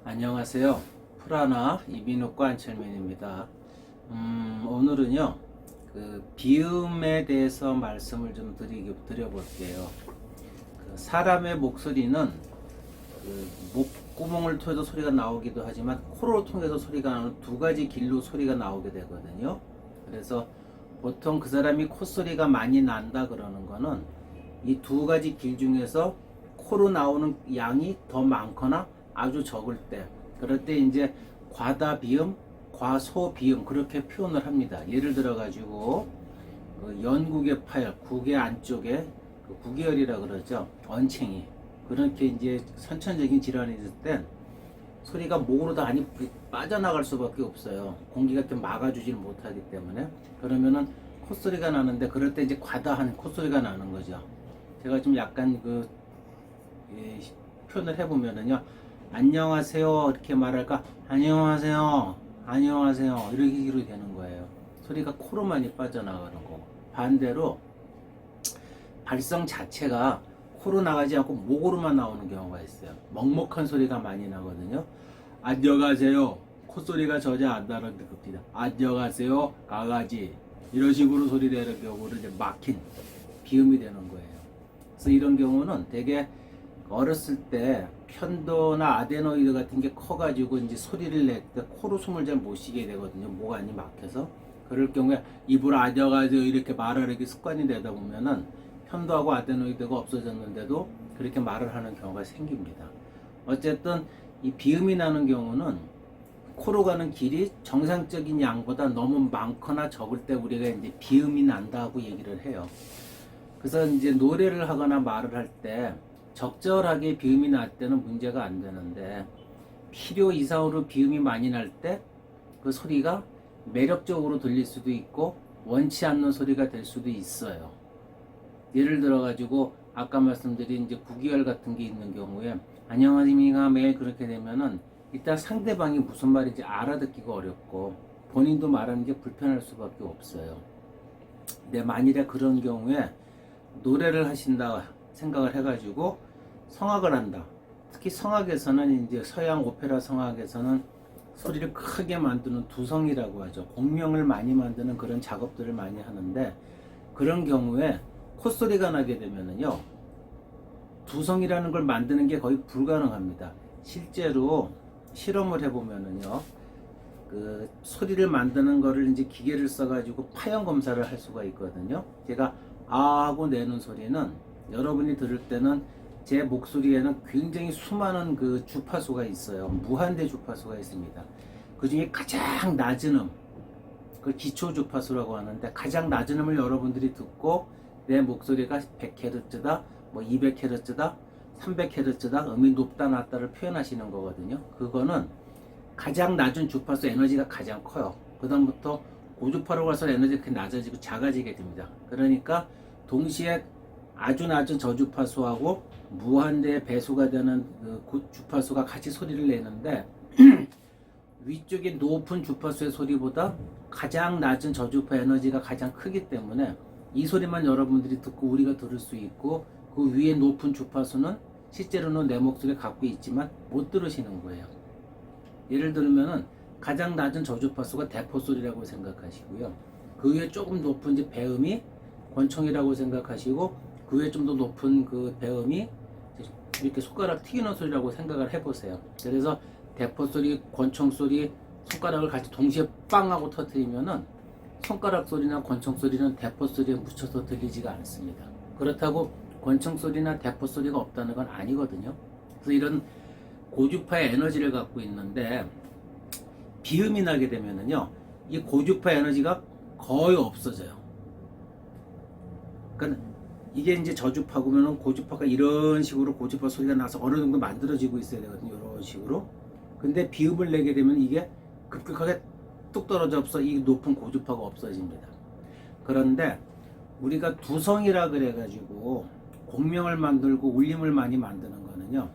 안녕하세요. 프라나 이비인후과 안철민입니다. 오늘은요, 비음에 대해서 말씀을 좀 드려볼게요. 사람의 목소리는 목구멍을 통해서 소리가 나오기도 하지만 코를 통해서 소리가 나오는 두 가지 길로 소리가 나오게 되거든요. 그래서 보통 그 사람이 콧소리가 많이 난다 그러는 거는 이 두 가지 길 중에서 코로 나오는 양이 더 많거나 아주 적을 때, 그럴 때 이제 과다비음, 과소비음 그렇게 표현을 합니다. 예를 들어 가지고 연국의 파열, 국의 안쪽에 구개열이라 그러죠. 언챙이, 그렇게 이제 선천적인 질환이 있을 땐 소리가 목으로 다 안이 빠져나갈 수밖에 없어요. 공기가 이렇게 막아주질 못하기 때문에. 그러면은 콧소리가 나는데, 그럴 때 이제 과다한 콧소리가 나는 거죠. 제가 좀 약간 표현을 해보면은요, 안녕하세요 이렇게 말할까, 안녕하세요 안녕하세요 이렇게 되는 거예요. 소리가 코로 많이 빠져나가는 거고, 반대로 발성 자체가 코로 나가지 않고 목으로만 나오는 경우가 있어요. 먹먹한 소리가 많이 나거든요. 안녕하세요, 콧소리가 전혀 안 나는 겁니다. 안녕하세요 강아지, 이런 식으로 소리 내는 경우는 이제 막힌 비음이 되는 거예요. 그래서 이런 경우는 되게 어렸을 때 편도나 아데노이드 같은 게 커가지고 이제 소리를 낼 때 코로 숨을 잘 못 쉬게 되거든요. 목 안이 막혀서. 그럴 경우에 입으로 안녕하세요 이렇게 말하는 게 습관이 되다 보면은 편도하고 아데노이드가 없어졌는데도 그렇게 말을 하는 경우가 생깁니다. 어쨌든 이 비음이 나는 경우는 코로 가는 길이 정상적인 양보다 너무 많거나 적을 때 우리가 이제 비음이 난다고 얘기를 해요. 그래서 이제 노래를 하거나 말을 할 때 적절하게 비음이 날 때는 문제가 안 되는데, 필요 이상으로 비음이 많이 날 때 그 소리가 매력적으로 들릴 수도 있고 원치 않는 소리가 될 수도 있어요. 예를 들어 가지고 아까 말씀드린 이제 구기열 같은 게 있는 경우에 안녕하십니까 매일 그렇게 되면은 일단 상대방이 무슨 말인지 알아듣기가 어렵고 본인도 말하는 게 불편할 수밖에 없어요. 근데 만일에 그런 경우에 노래를 하신다 생각을 해가지고 성악을 한다. 특히 성악에서는 이제 서양 오페라 성악에서는 소리를 크게 만드는 두성이라고 하죠. 공명을 많이 만드는 그런 작업들을 많이 하는데, 그런 경우에 콧소리가 나게 되면은요, 두성이라는 걸 만드는 게 거의 불가능합니다. 실제로 실험을 해보면은요, 그 소리를 만드는 거를 이제 기계를 써가지고 파형 검사를 할 수가 있거든요. 제가 아 하고 내는 소리는 여러분이 들을 때는 제 목소리에는 굉장히 수많은 그 주파수가 있어요. 무한대 주파수가 있습니다. 그 중에 가장 낮은 그걸 기초 주파수라고 하는데, 가장 낮은 음을 여러분들이 듣고 내 목소리가 100Hz다, 뭐 200Hz다, 300Hz다, 음이 높다 낮다를 표현하시는 거거든요. 그거는 가장 낮은 주파수 에너지가 가장 커요. 그 다음부터 고주파로 가서 에너지가 이렇게 낮아지고 작아지게 됩니다. 그러니까 동시에 아주 낮은 저주파수하고 무한대의 배수가 되는 그 주파수가 같이 소리를 내는데, 위쪽에 높은 주파수의 소리보다 가장 낮은 저주파 에너지가 가장 크기 때문에 이 소리만 여러분들이 듣고 우리가 들을 수 있고, 그 위에 높은 주파수는 실제로는 내 목소리를 갖고 있지만 못 들으시는 거예요. 예를 들면은 가장 낮은 저주파수가 대포소리라고 생각하시고요. 그 위에 조금 높은 이제 배음이 권총이라고 생각하시고, 그 위에 좀 더 높은 그 배음이 이렇게 손가락 튀기는 소리라고 생각을 해보세요. 그래서 대포소리, 권총소리, 손가락을 같이 동시에 빵 하고 터뜨리면은 손가락 소리나 권총 소리는 대포 소리에 묻혀서 들리지가 않습니다. 그렇다고 권총 소리나 대포 소리가 없다는 건 아니거든요. 그래서 이런 고주파의 에너지를 갖고 있는데, 비음이 나게 되면은요, 이 고주파 에너지가 거의 없어져요. 그러니까 이게 이제 저주파고면은 고주파가 이런 식으로 고주파 소리가 나서 어느 정도 만들어지고 있어야 되거든요. 이런 식으로. 근데 비음을 내게 되면 이게 급격하게 뚝 떨어져서 이 높은 고주파가 없어집니다. 그런데 우리가 두성이라 그래가지고 공명을 만들고 울림을 많이 만드는 거는요,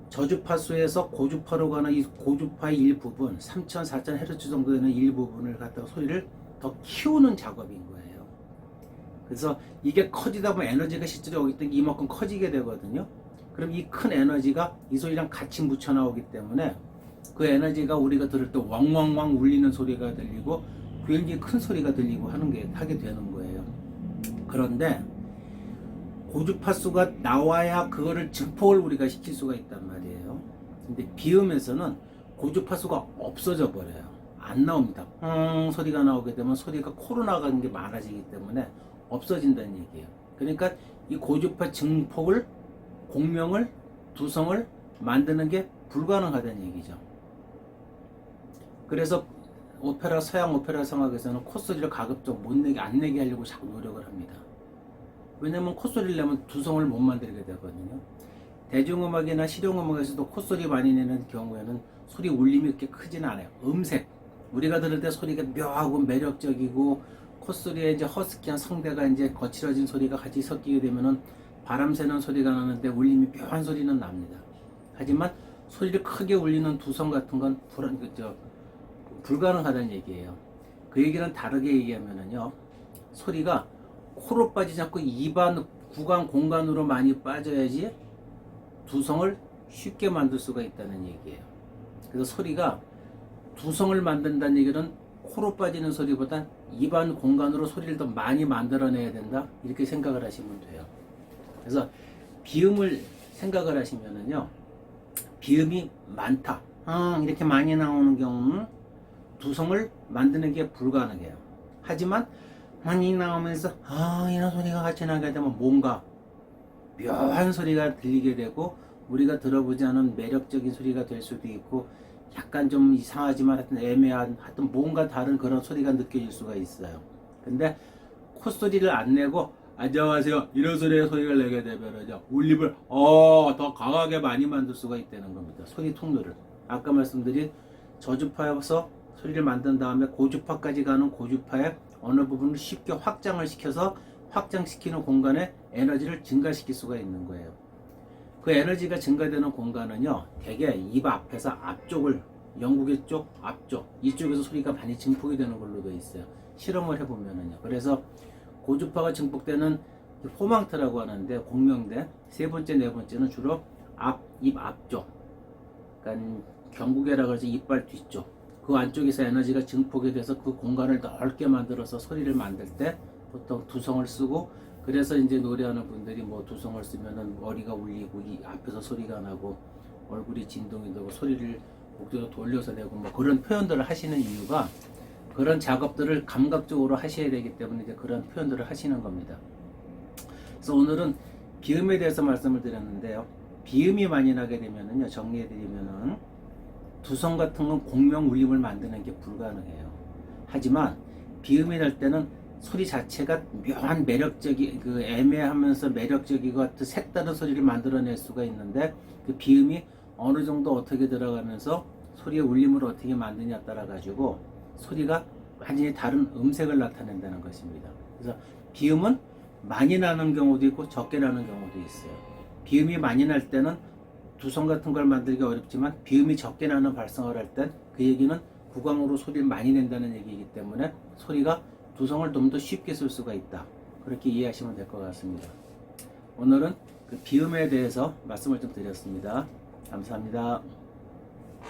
저주파수에서 고주파로 가는 이 고주파의 일부분, 3000, 4000Hz 정도 되는 일부분을 갖다가 소리를 더 키우는 작업인 거예요. 그래서 이게 커지다 보면 에너지가 실제로 여기 이만큼 커지게 되거든요. 그럼 이 큰 에너지가 이 소리랑 같이 묻혀 나오기 때문에 그 에너지가 우리가 들을 때 왕왕왕 울리는 소리가 들리고 굉장히 큰 소리가 들리고 하게 되는 거예요. 그런데 고주파수가 나와야 그거를 증폭을 우리가 시킬 수가 있단 말이에요. 근데 비음에서는 고주파수가 없어져 버려요. 안 나옵니다. 소리가 나오게 되면 소리가 코로 나가는 게 많아지기 때문에 없어진다는 얘기예요. 그러니까 이 고주파 증폭을, 공명을, 두성을 만드는 게 불가능하다는 얘기죠. 그래서 서양 오페라 성악에서는 콧소리를 가급적 안 내게 하려고 자꾸 노력을 합니다. 왜냐면 콧소리를 내면 두성을 못 만들게 되거든요. 대중음악이나 실용음악에서도 콧소리 많이 내는 경우에는 소리 울림이 그렇게 크지는 않아요. 음색, 우리가 들을 때 소리가 묘하고 매력적이고 콧소리에 이제 허스키한 성대가 이제 거칠어진 소리가 같이 섞이게 되면은 바람 새는 소리가 나는데 울림이 묘한 소리는 납니다. 하지만 소리를 크게 울리는 두성 같은 건 불가능하다는 얘기예요. 그 얘기는 다르게 얘기하면은요, 소리가 코로 빠지지 않고 입안, 구강, 공간으로 많이 빠져야지 두성을 쉽게 만들 수가 있다는 얘기예요. 그래서 소리가 두성을 만든다는 얘기는 코로 빠지는 소리보다 입안 공간으로 소리를 더 많이 만들어내야 된다, 이렇게 생각을 하시면 돼요. 그래서 비음을 생각을 하시면은요, 비음이 많다, 이렇게 많이 나오는 경우는 두성을 만드는 게 불가능해요. 하지만 많이 나오면서 이런 소리가 같이 나게 되면 뭔가 묘한 소리가 들리게 되고 우리가 들어보지 않은 매력적인 소리가 될 수도 있고 약간 좀 이상하지만 하여튼 애매한, 하여튼 뭔가 다른 그런 소리가 느껴질 수가 있어요. 근데 콧소리를 안 내고 안녕하세요 이런 소리를 내게 되면은요, 울림을 더 강하게 많이 만들 수가 있다는 겁니다. 소리 통로를 아까 말씀드린 저주파에서 소리를 만든 다음에 고주파까지 가는 고주파의 어느 부분을 쉽게 확장을 시켜서 확장시키는 공간에 에너지를 증가시킬 수가 있는 거예요. 그 에너지가 증가되는 공간은요, 대개 입 앞에서 앞쪽을, 영국의 쪽 앞쪽, 이쪽에서 소리가 많이 증폭이 되는 걸로 되어 있어요. 실험을 해보면은요. 그래서 고주파가 증폭되는 포망트라고 하는데, 공명대 세 번째, 네 번째는 주로 입 앞쪽, 그러니까 경구개라고 해서 이빨 뒤쪽, 그 안쪽에서 에너지가 증폭이 돼서 그 공간을 넓게 만들어서 소리를 만들 때 보통 두성을 쓰고, 그래서 이제 노래하는 분들이 뭐 두성을 쓰면은 머리가 울리고 이 앞에서 소리가 나고 얼굴이 진동이 되고 소리를 목대로 돌려서 내고 뭐 그런 표현들을 하시는 이유가, 그런 작업들을 감각적으로 하셔야 되기 때문에 이제 그런 표현들을 하시는 겁니다. 그래서 오늘은 비음에 대해서 말씀을 드렸는데요. 비음이 많이 나게 되면은요, 정리해 드리면은 두성 같은 건 공명 울림을 만드는 게 불가능해요. 하지만 비음이 날 때는 소리 자체가 묘한 매력적이, 애매하면서 매력적이고 같은 색다른 소리를 만들어낼 수가 있는데, 그 비음이 어느 정도 어떻게 들어가면서 소리의 울림을 어떻게 만드냐에 따라 가지고 소리가 완전히 다른 음색을 나타낸다는 것입니다. 그래서 비음은 많이 나는 경우도 있고 적게 나는 경우도 있어요. 비음이 많이 날 때는 두성 같은 걸 만들기 어렵지만, 비음이 적게 나는 발성을 할 땐 그 얘기는 구강으로 소리를 많이 낸다는 얘기이기 때문에 소리가 두성을 좀 더 쉽게 쓸 수가 있다, 그렇게 이해하시면 될 것 같습니다. 오늘은 그 비음에 대해서 말씀을 좀 드렸습니다. 감사합니다.